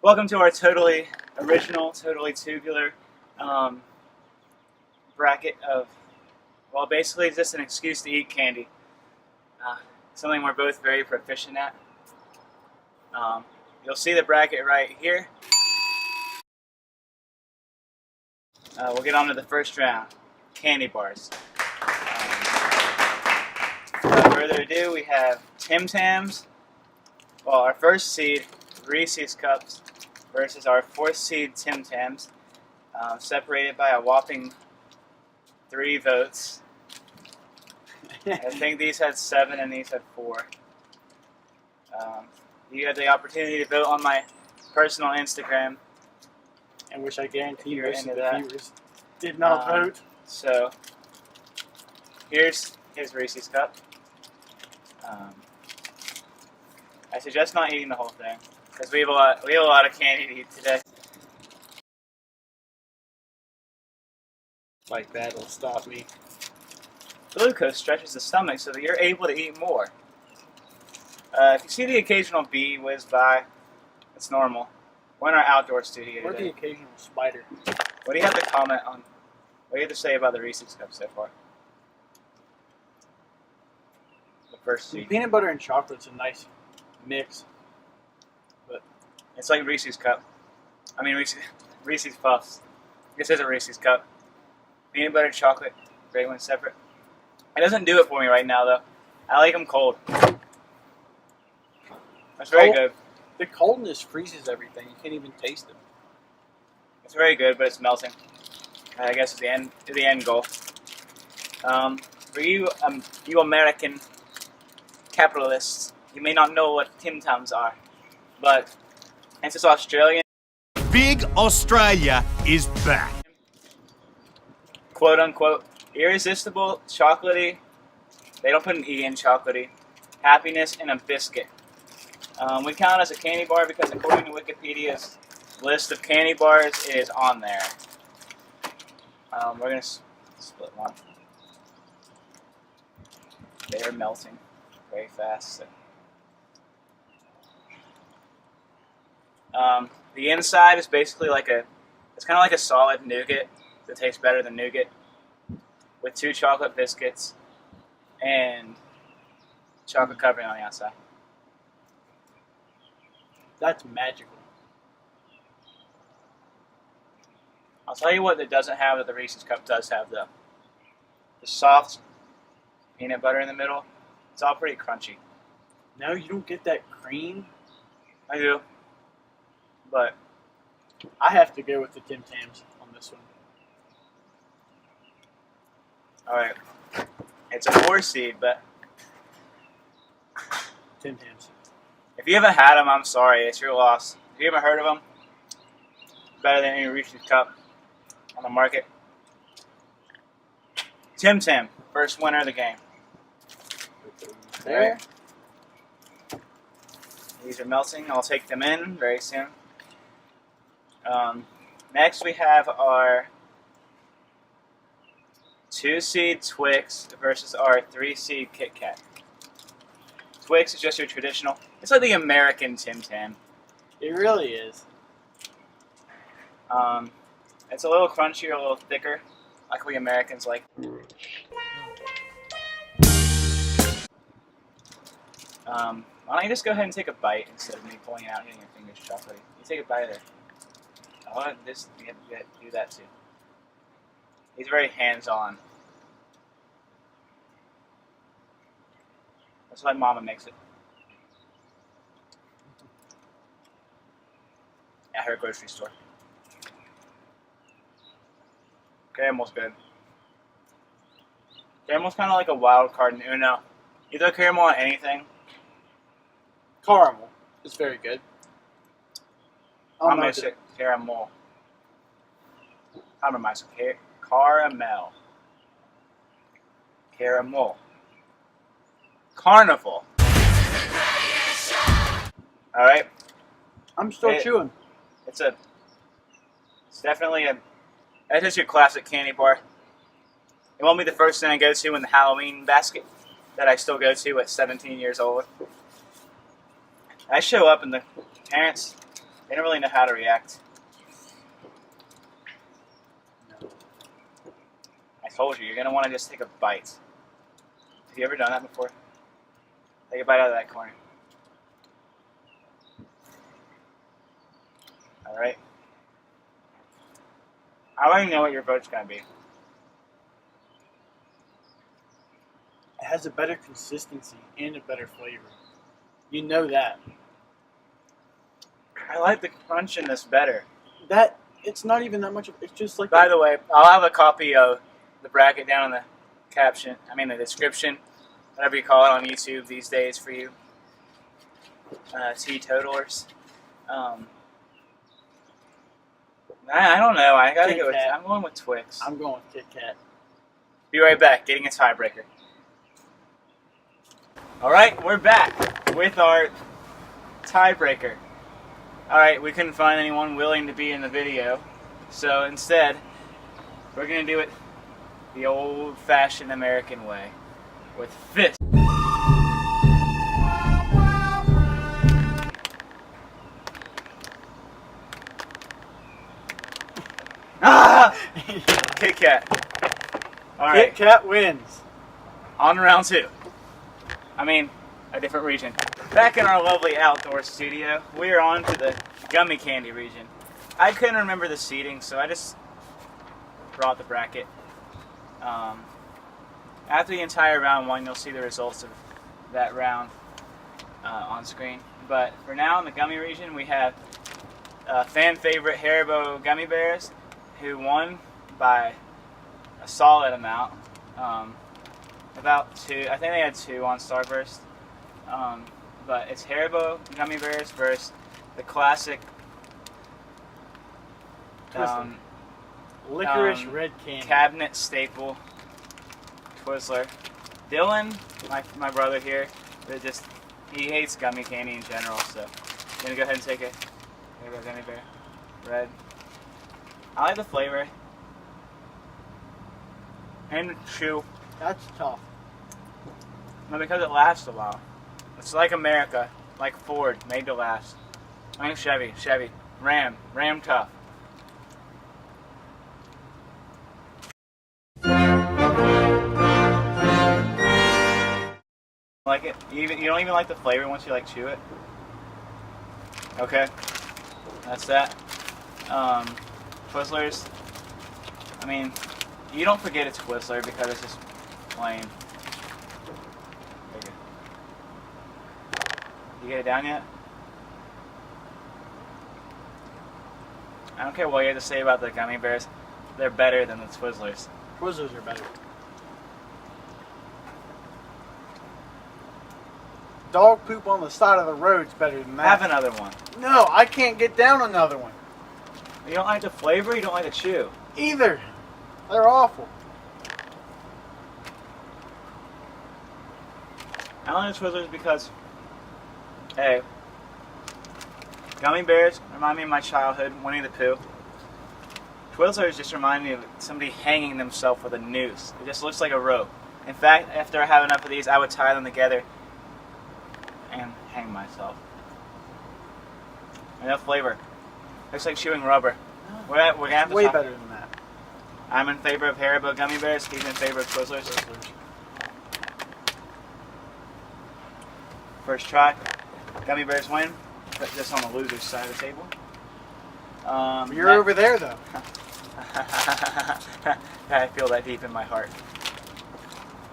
Welcome to our totally original, totally tubular bracket of, well, basically just an excuse to eat candy. Something we're both very proficient at. You'll see the bracket right here. We'll get on to the first round, candy bars. Without further ado, we have Tim Tams. Well, our first seed, Reese's Cups, versus our fourth seed, Tim Tams, separated by a whopping 3 votes. I think these had 7 and these had 4. You had the opportunity to vote on my personal Instagram. And which I guarantee most of the that. viewers did not vote. So, here's his Reese's Cup. I suggest not eating the whole thing, because we have a lot of candy to eat today. Like that'll stop me. Glucose stretches the stomach so that you're able to eat more. If you see the occasional bee whiz by, it's normal. We're in our outdoor studio Or today. the occasional spider. What do you have to comment on? What do you have to say about the Reese's Cup so far? The first seed. Peanut butter and chocolate's a nice mix. But It's like Reese's Cup. I mean Reese's Puffs. This is a Reese's Cup. Peanut butter, chocolate, great one separate. It doesn't do it for me right now though. I like them cold. That's very good. the coldness freezes everything. You can't even taste them. It's very good, but it's melting. I guess it's the end goal. For you, you American capitalists, you may not know what Tim Tams are, but since it's Australian, Big Australia is back. quote unquote, irresistible, chocolatey. They don't put an E in chocolatey. Happiness in a biscuit. We count as a candy bar because according to Wikipedia's list of candy bars, it is on there. We're gonna split one. They are melting very fast. So. The inside is basically it's kind of like a solid nougat that tastes better than nougat, with 2 chocolate biscuits and chocolate covering on the outside. That's magical. I'll tell you what it doesn't have that the Reese's Cup does have, though. The soft peanut butter in the middle. It's all pretty crunchy. No, you don't get that cream. I do. But I have to go with the Tim Tams on this one. alright. It's a 4 seed, but Tim Tams. if you haven't had them, I'm sorry. It's your loss. If you haven't heard of them, better than any Reese's Cup on the market. Tim Tam, first winner of the game. There. These are melting. I'll take them in very soon. Next we have our 2 seed Twix versus our 3 seed Kit Kat. Twix is just your traditional. It's like the American Tim Tam. It really is. It's a little crunchier, a little thicker, like we Americans like. Why don't you just go ahead and take a bite instead of me pulling it out and getting your fingers chocolatey? You take a bite of it. Oh, this you have to do that too. He's very hands-on. That's why Mama makes it. At her grocery store. Caramel's good. Caramel's kind of like a wild card in Uno. You throw caramel on anything. Caramel is very good. I'm gonna say caramel. Compromise. Caramel. Caramel. Carnival. Alright. I'm still chewing. It's definitely that's just your classic candy bar. It won't be the first thing I go to in the Halloween basket that I still go to at 17 years old. I show up and the parents They don't really know how to react. No. I told you, you're going to want to just take a bite. Have you ever done that before? Take a bite out of that corner. Alright. I don't even know what your vote's going to be. It has a better consistency and a better flavor. You know that. I like the crunch in this better. That it's not even that much. It's just like. By the way, I'll have a copy of the bracket down in the caption. I mean the description, whatever you call it on YouTube these days for you teetotalers. I don't know. I gotta go with. I'm going with Twix. I'm going with Kit Kat. Be right back. Getting a tiebreaker. All right, we're back with our tiebreaker. All right, we couldn't find anyone willing to be in the video, so instead, we're gonna do it the old-fashioned American way, with fists. Ah! Kit Kat. All right. Kit Kat wins. On round two. I mean, a different region. Back in our lovely outdoor studio, we are on to the gummy candy region. I couldn't remember the seating, so I just brought the bracket. After the entire round one, you'll see the results of that round on screen. But for now, in the gummy region, we have fan favorite Haribo gummy bears, who won by a solid amount. About two. I think they had two on Starburst. But it's Haribo gummy bears versus the classic Licorice red candy. cabinet staple Twizzler. Dylan, my brother here, he hates gummy candy in general, so I'm gonna go ahead and take a Haribo gummy bear. Red. I like the flavor. And the chew. That's tough. No, because it lasts a while. It's like America, like Ford, made to last. I think Chevy, Ram tough. Like it? You don't even like the flavor once you like chew it? Okay, that's that. Twizzlers. I mean, you don't forget it's Twizzler because it's just plain. You get it down yet? I don't care what you have to say about the gummy bears. They're better than the Twizzlers. Twizzlers are better. Dog poop on the side of the road's better than that. Have another one. No, I can't get down another one. You don't like the flavor, you don't like the chew. Either. They're awful. I don't like the Twizzlers because, hey, gummy bears remind me of my childhood, Winnie the Pooh. Twizzlers just remind me of somebody hanging themselves with a noose. It just looks like a rope. In fact, after I have enough of these, I would tie them together and hang myself. Enough flavor. Looks like chewing rubber. We're gonna have to Way talk. better than that. I'm in favor of Haribo gummy bears. He's in favor of Twizzlers. First try. Gummy bears win. Put this on the loser's side of the table. You're over there, though. I feel that deep in my heart.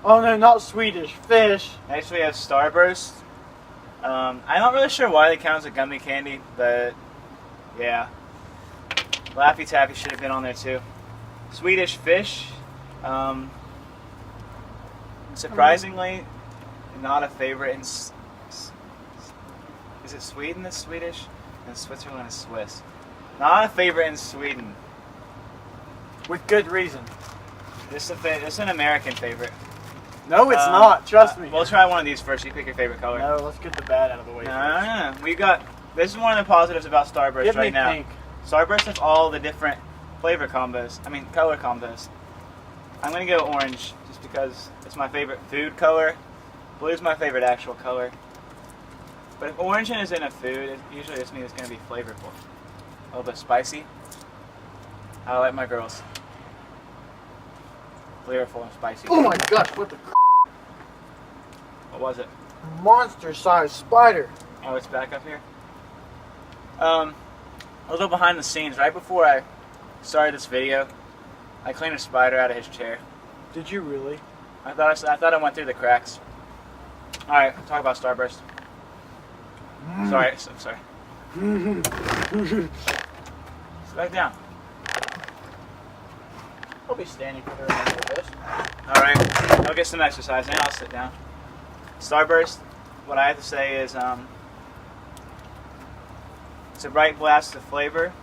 Oh, no, not Swedish. Fish. Next we have Starburst. I'm not really sure why they count as a gummy candy, but yeah. Laffy Taffy should have been on there too. Swedish Fish. Surprisingly, not a favorite in. Is it Sweden that's Swedish? And Switzerland is Swiss. Not a favorite in Sweden. With good reason. This is an American favorite. No, it's not. Trust me. We'll try one of these first. You pick your favorite color. No, let's get the bad out of the way. No. We got. This is one of the positives about Starburst Give me right now. pink. Starburst has all the different flavor combos. I mean, color combos. I'm gonna go orange just because it's my favorite food color. Blue's my favorite actual color. But if orange is in a food, it usually just means it's going to be flavorful. A little bit spicy. I like my girls. Flavorful and spicy. Oh my gosh, what the What was it? monster-sized spider. Oh, it's back up here. A little behind the scenes. Right before I started this video, I cleaned a spider out of his chair. Did you really? I thought I went through the cracks. All right, talk about Starburst. Sorry, I'm sorry. Sit back down. I'll be standing for the remainder of this. All right, I'll get some exercise now. I'll sit down. Starburst, what I have to say is, it's a bright blast of flavor.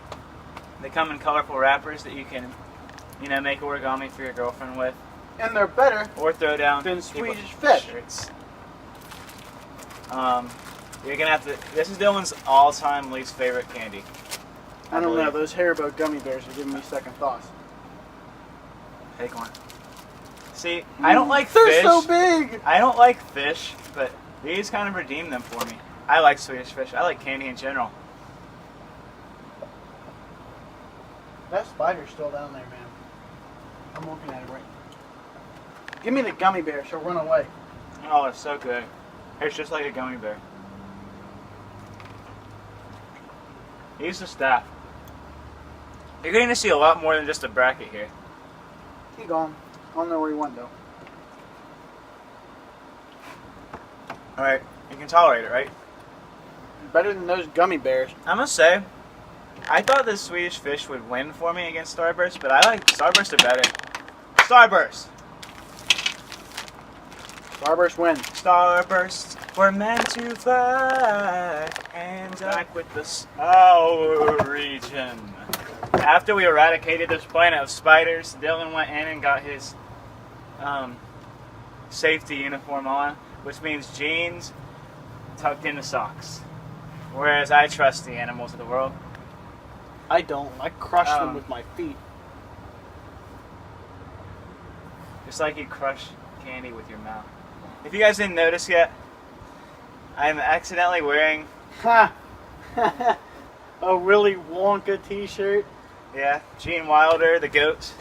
They come in colorful wrappers that you can, make origami for your girlfriend with, And they're better or throw down than people's Swedish fish. shirts. You're gonna have to. This is Dylan's all-time least favorite candy. I don't know, believe. those Haribo gummy bears are giving me second thoughts. Take one. See, I don't like They're fish. so big! I don't like fish, but these kind of redeem them for me. I like Swedish fish. I like candy in general. That spider's still down there, man. I'm looking at it right now. Give me the gummy bear, she'll run away. Oh, it's so good. It's just like a gummy bear. He's the staff. You're going to see a lot more than just a bracket here. He gone. I don't know where he went, though. Alright, you can tolerate it, right? Better than those gummy bears. I'm going to say, I thought this Swedish fish would win for me against Starburst, but I like Starburst better. Starburst! Starburst wins. Starburst, we're meant to fly, and back with the sour region. After we eradicated this planet of spiders, Dylan went in and got his safety uniform on, which means jeans tucked into socks. Whereas I trust the animals of the world. I don't. I crush them with my feet. Just like you crush candy with your mouth. If you guys didn't notice yet, I'm accidentally wearing, Ha! A Willy Wonka t-shirt. Gene Wilder, the GOAT,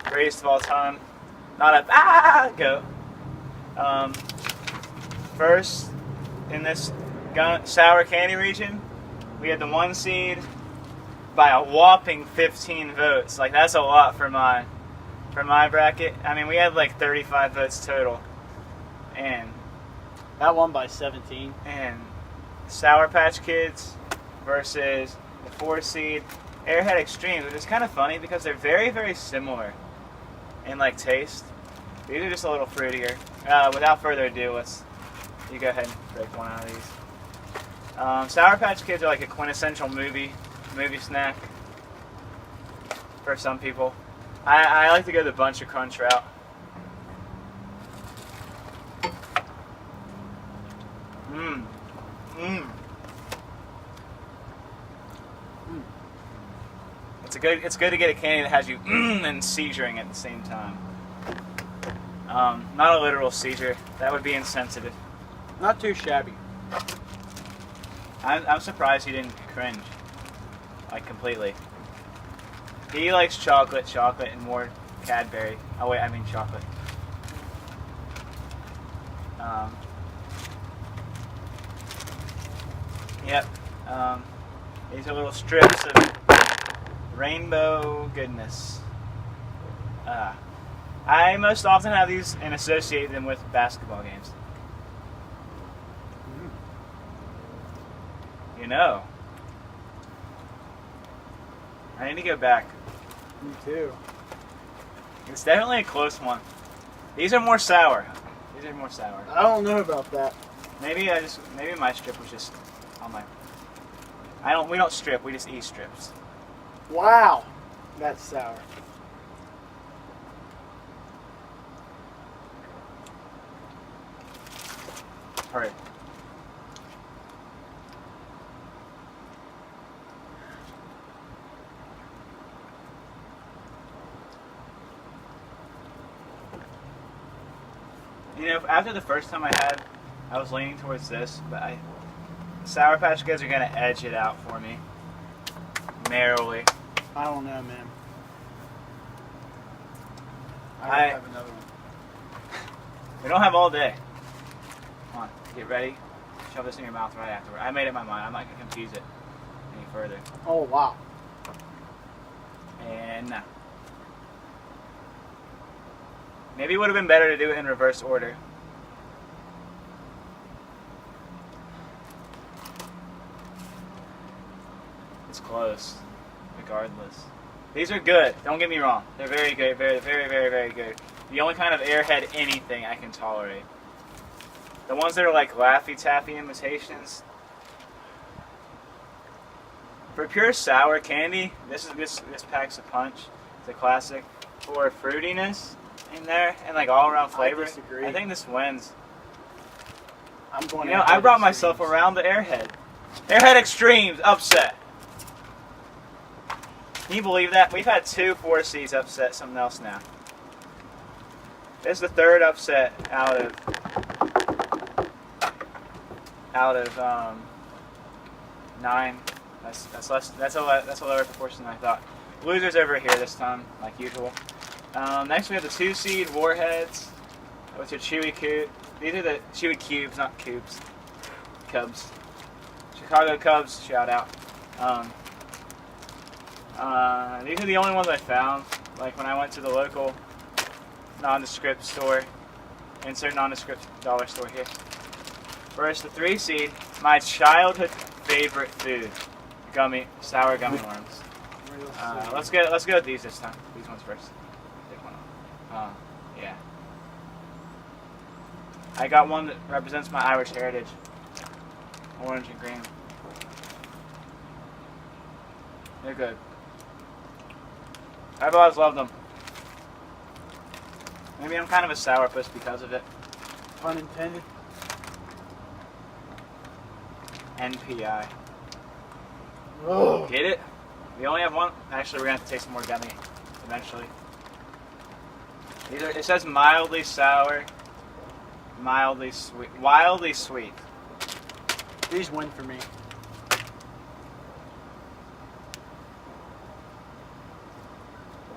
greatest of all time. Not a GOAT. First, in this sour candy region, we had the 1 seed by a whopping 15 votes. Like, that's a lot for my bracket. I mean, we had like 35 votes total. And That one by 17. Sour Patch Kids versus the 4 seed Airhead Extremes, which is kind of funny because they're very, very similar in like taste. These are just a little fruitier. Without further ado, you go ahead and break one out of these. Sour Patch Kids are like a quintessential movie snack for some people. I like to go the Bunch of Crunch route. It's good to get a candy that has you and seizuring at the same time. Not a literal seizure. That would be insensitive. Not too shabby. I'm surprised he didn't cringe. Like, completely. He likes chocolate, and more Cadbury. Oh wait, I mean chocolate. Yep. These are little strips of rainbow goodness. I most often have these and associate them with basketball games. You know. I need to go back. Me too. It's definitely a close one. These are more sour. I don't know about that. Maybe my strip was just on my. We don't strip. We just eat strips. Wow. That's sour. Hurry. You know, after the first time I was leaning towards this, but Sour Patch Kids are gonna edge it out for me. Narrowly. I don't know, man. I I- have another one. We don't have all day. Come on, get ready. Shove this in your mouth right afterward. I made up my mind. I'm not gonna confuse it any further. Oh, wow. And now. Maybe it would have been better to do it in reverse order. It's close, regardless. These are good. Don't get me wrong. They're very good. Very, very, very, very good. The only kind of Airhead anything I can tolerate. The ones that are like Laffy Taffy imitations. For pure sour candy, this packs a punch. It's a classic. For fruitiness in there and like all around flavor, disagree. I think this wins. I'm going. You know, I brought myself around the Airhead. Airhead Extremes upset. Can you believe that? We've had 2 4Cs upset something else now. This is the 3rd upset out of 9. That's less. That's a lower proportion than I thought. Losers over here this time, like usual. Next we have the 2-seed Warheads with your Chewy Cube. These are the Chewy Cubes, not Cubes. Cubs. Chicago Cubs, shout out. These are the only ones I found. Like when I went to the local nondescript store, insert nondescript dollar store here. First, the 3-seed, my childhood favorite food, sour gummy worms. Let's go with these this time. These ones first. Take one off. Yeah. I got one that represents my Irish heritage. Orange and green. They're good. I've always loved them. Maybe I'm kind of a sourpuss because of it. Pun intended. NPI. Oh. Get it? We only have one. Actually, we're gonna have to take some more gummy eventually. It says mildly sour, mildly sweet, wildly sweet. These win for me.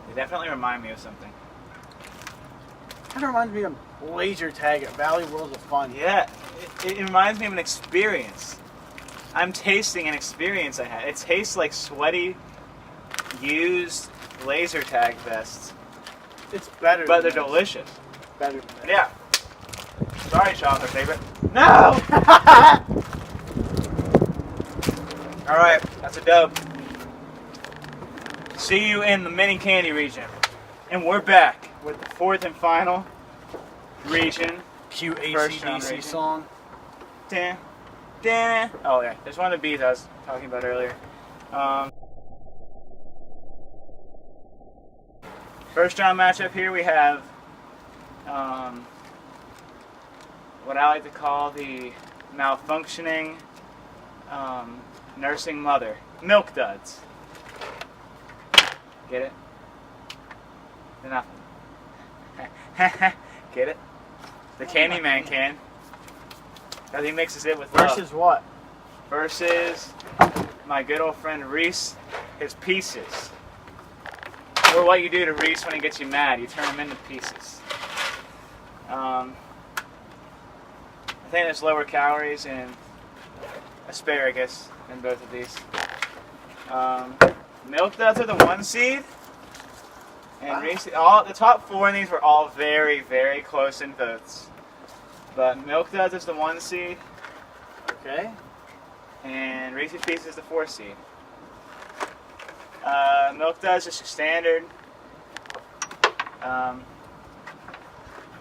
They definitely remind me of something. Kind of reminds me of laser tag at Valley Worlds of Fun. Yeah, it reminds me of an experience. I'm tasting an experience I had. It tastes like sweaty, used laser tag vests. It's better. But they're than this. delicious. Better than that. Yeah. Sorry, chocolate favorite. No! Alright, that's a dub. See you in the mini candy region. And we're back with the 4th and final region. Cute First round AC/DC region. song. Dan, Dan. Oh yeah, there's one of the bees I was talking about earlier. First round matchup here we have what I like to call the malfunctioning nursing mother, Milk Duds. Get it? Enough. Get it? The Candyman can. Because he mixes it with love. Versus what? Versus my good old friend Reese, his pieces. Or what you do to Reese when he gets you mad, you turn him into pieces. I think there's lower calories in asparagus than both of these. Milk Duds are the 1-seed. And Reese, the top 4 in these were all very, very close in votes. But Milk Duds is the 1-seed. Okay. And Reese's Pieces is the 4-seed. Milk Duds is standard.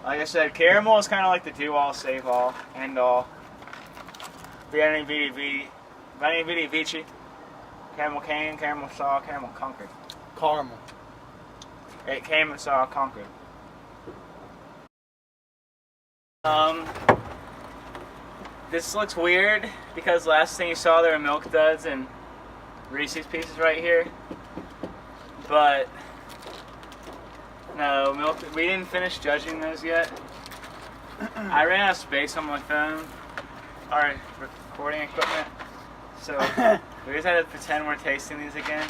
Like I said, caramel is kind of like the do-all, save-all, end-all. Vieni Vidi Vici. Caramel Cane, Caramel Saw, Caramel Conquered. Caramel. It came and saw Conquered. This looks weird because last thing you saw there were Milk Duds and Reese's Pieces right here. But no, we didn't finish judging those yet. I ran out of space on my phone, our recording equipment. So we just had to pretend we're tasting these again.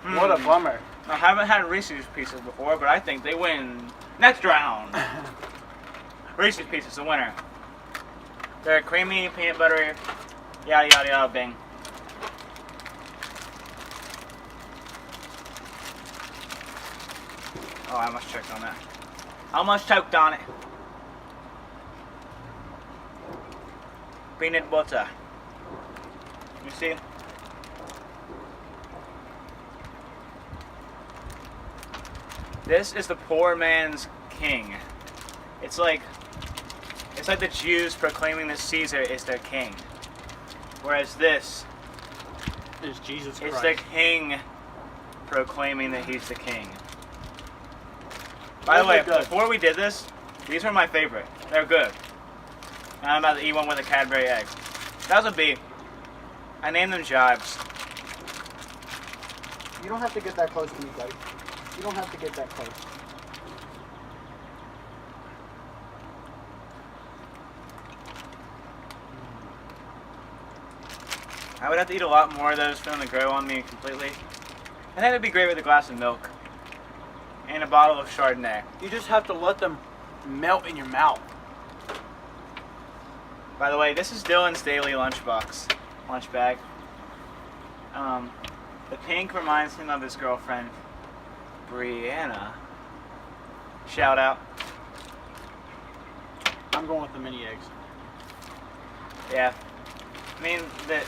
What a bummer. I haven't had Reese's Pieces before, but I think they win next round. Reese's Pieces, the winner. They're creamy, peanut buttery, yada yada yada, bing. Oh, I almost choked on that. I almost choked on it. Peanut butter. You see? This is the poor man's king. It's like the Jews proclaiming that Caesar is their king. Whereas this Is Jesus is Christ. the king proclaiming that he's the king. By the way, before we did this, these were my favorite. They're good. And I'm about to eat one with a Cadbury Eggs. That was a B. I named them Jibes. You don't have to get that close to me, buddy. You don't have to get that close. I would have to eat a lot more of those for them to grow on me completely. I think it'd be great with a glass of milk. And a bottle of Chardonnay. You just have to let them melt in your mouth. By the way, this is Dylan's daily lunch bag. The pink reminds him of his girlfriend, Brianna. Shout out. I'm going with the mini eggs. Yeah. I mean,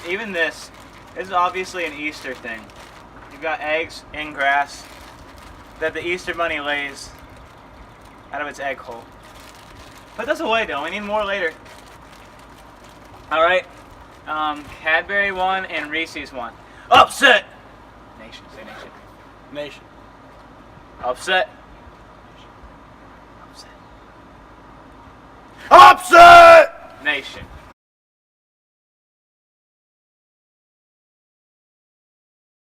even this is obviously an Easter thing. You've got eggs in grass that the Easter bunny lays out of its egg hole. Put this away, Dylan. We need more later. Alright. Cadbury won and Reese's won. Upset! Nation. Say nation. Nation. Upset. Upset. Upset! Nation.